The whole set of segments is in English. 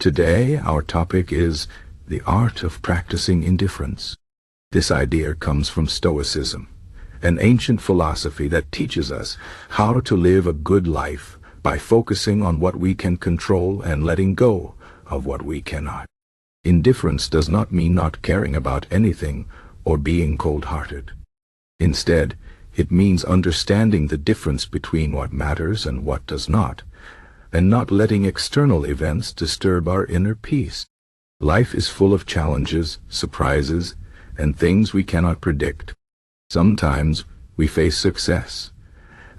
Today, our topic is the art of practicing indifference. This idea comes from Stoicism, an ancient philosophy that teaches us how to live a good life by focusing on what we can control and letting go of what we cannot. Indifference does not mean not caring about anything or being cold-hearted. Instead, it means understanding the difference between what matters and what does not, and not letting external events disturb our inner peace. Life is full of challenges, surprises, and things we cannot predict. Sometimes we face success,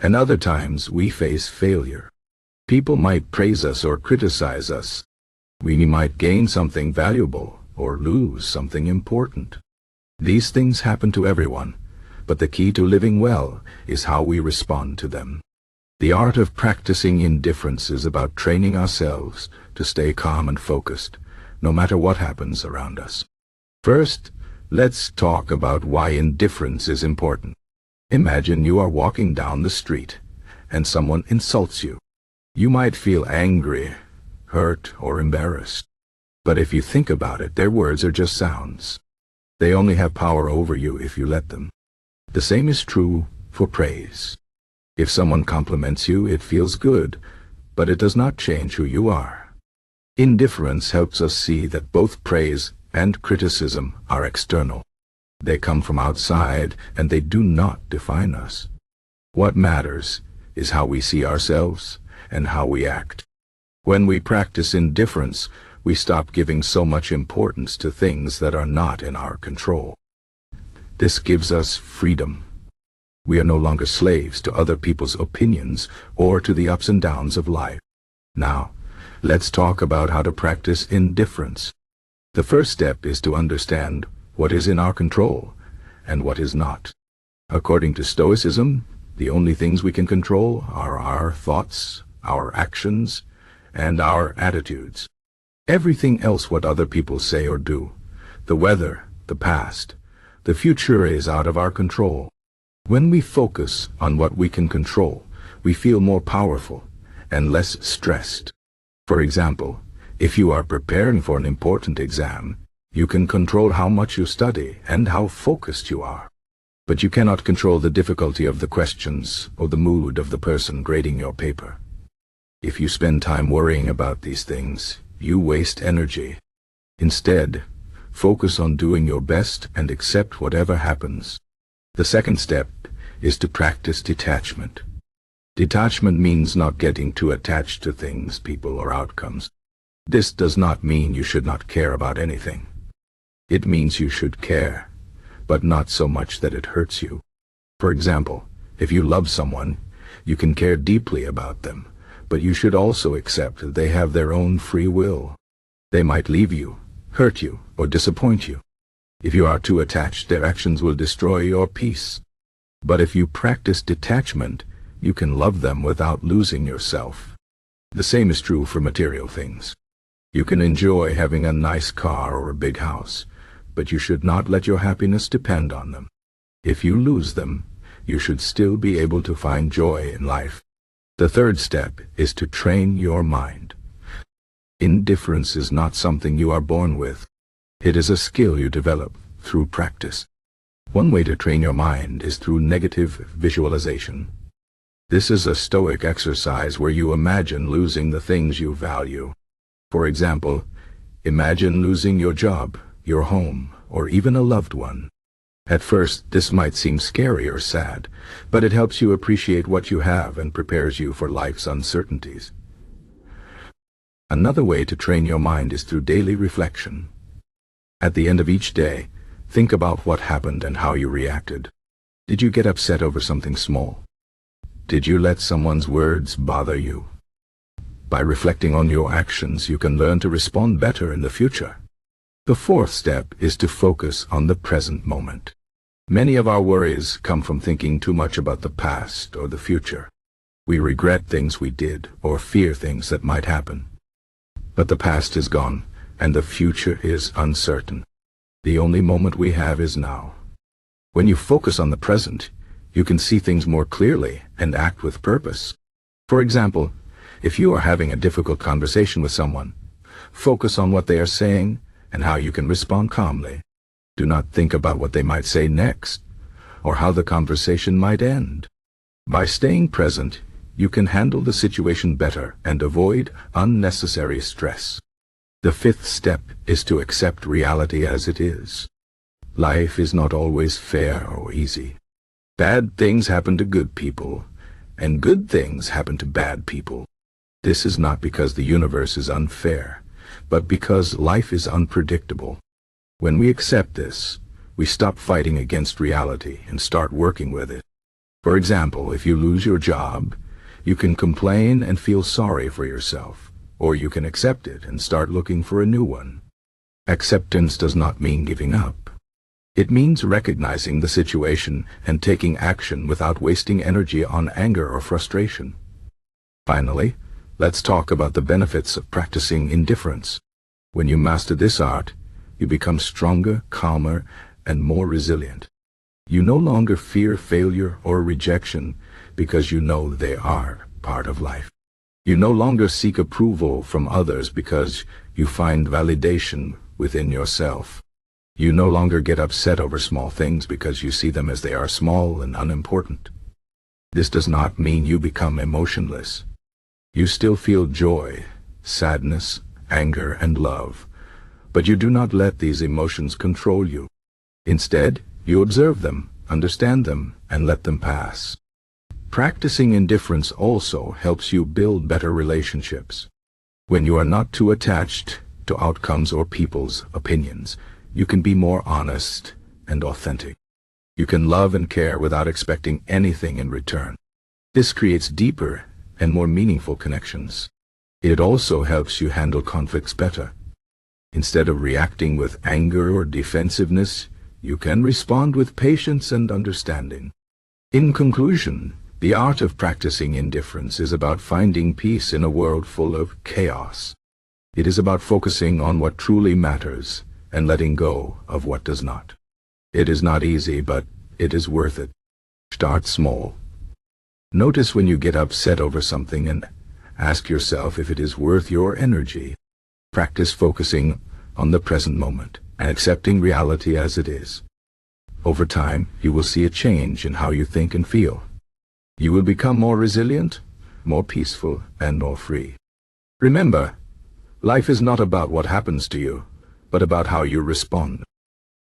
and other times we face failure. People might praise us or criticize us. We might gain something valuable or lose something important. These things happen to everyone, but the key to living well is how we respond to them. The art of practicing indifference is about training ourselves to stay calm and focused, no matter what happens around us. First, let's talk about why indifference is important. Imagine you are walking down the street, and someone insults you. You might feel angry, hurt, or embarrassed. But if you think about it, their words are just sounds. They only have power over you if you let them. The same is true for praise. If someone compliments you, it feels good, but it does not change who you are. Indifference helps us see that both praise and criticism are external. They come from outside, and they do not define us. What matters is how we see ourselves and how we act. When we practice indifference, we stop giving so much importance to things that are not in our control. This gives us freedom. We are no longer slaves to other people's opinions or to the ups and downs of life. Now, let's talk about how to practice indifference. The first step is to understand what is in our control and what is not. According to Stoicism, the only things we can control are our thoughts, our actions, and our attitudes. Everything else, what other people say or do, the weather, the past, the future, is out of our control. When we focus on what we can control, we feel more powerful and less stressed. For example, if you are preparing for an important exam, you can control how much you study and how focused you are. But you cannot control the difficulty of the questions or the mood of the person grading your paper. If you spend time worrying about these things, you waste energy. Instead, focus on doing your best and accept whatever happens. The second step is to practice detachment. Detachment means not getting too attached to things, people, or outcomes. This does not mean you should not care about anything. It means you should care, but not so much that it hurts you. For example, if you love someone, you can care deeply about them, but you should also accept that they have their own free will. They might leave you, hurt you, or disappoint you. If you are too attached, their actions will destroy your peace. But if you practice detachment, you can love them without losing yourself. The same is true for material things. You can enjoy having a nice car or a big house, but you should not let your happiness depend on them. If you lose them, you should still be able to find joy in life. The third step is to train your mind. Indifference is not something you are born with. It is a skill you develop through practice. One way to train your mind is through negative visualization. This is a Stoic exercise where you imagine losing the things you value. For example, imagine losing your job, your home, or even a loved one. At first, this might seem scary or sad, but it helps you appreciate what you have and prepares you for life's uncertainties. Another way to train your mind is through daily reflection. At the end of each day, think about what happened and how you reacted. Did you get upset over something small? Did you let someone's words bother you? By reflecting on your actions, you can learn to respond better in the future. The fourth step is to focus on the present moment. Many of our worries come from thinking too much about the past or the future. We regret things we did or fear things that might happen. But the past is gone, and the future is uncertain. The only moment we have is now. When you focus on the present, you can see things more clearly and act with purpose. For example, if you are having a difficult conversation with someone, Focus on what they are saying and how you can respond calmly. Do not think about what they might say next, or how the conversation might end. By staying present, you can handle the situation better and avoid unnecessary stress. The fifth step is to accept reality as it is. Life is not always fair or easy. Bad things happen to good people, and good things happen to bad people. This is not because the universe is unfair, but because life is unpredictable. When we accept this, we stop fighting against reality and start working with it. For example, if you lose your job, you can complain and feel sorry for yourself, or you can accept it and start looking for a new one. Acceptance does not mean giving up. It means recognizing the situation and taking action without wasting energy on anger or frustration. Finally, let's talk about the benefits of practicing indifference. When you master this art, you become stronger, calmer, and more resilient. You no longer fear failure or rejection because you know they are part of life. You no longer seek approval from others because you find validation within yourself. You no longer get upset over small things because you see them as they are small and unimportant. This does not mean you become emotionless. You still feel joy, sadness, anger, and love, but you do not let these emotions control you. Instead, you observe them, understand them, and let them pass. Practicing indifference also helps you build better relationships. When you are not too attached to outcomes or people's opinions, you can be more honest and authentic. You can love and care without expecting anything in return. This creates deeper and more meaningful connections. It also helps you handle conflicts better. Instead of reacting with anger or defensiveness, you can respond with patience and understanding. In conclusion, the art of practicing indifference is about finding peace in a world full of chaos. It is about focusing on what truly matters and letting go of what does not. It is not easy, but it is worth it. Start small. Notice when you get upset over something and ask yourself if it is worth your energy. Practice focusing on the present moment and accepting reality as it is. Over time, you will see a change in how you think and feel. You will become more resilient, more peaceful, and more free. Remember, life is not about what happens to you, but about how you respond.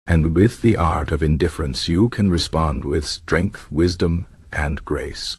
And with the art of indifference, you can respond with strength, wisdom, and grace.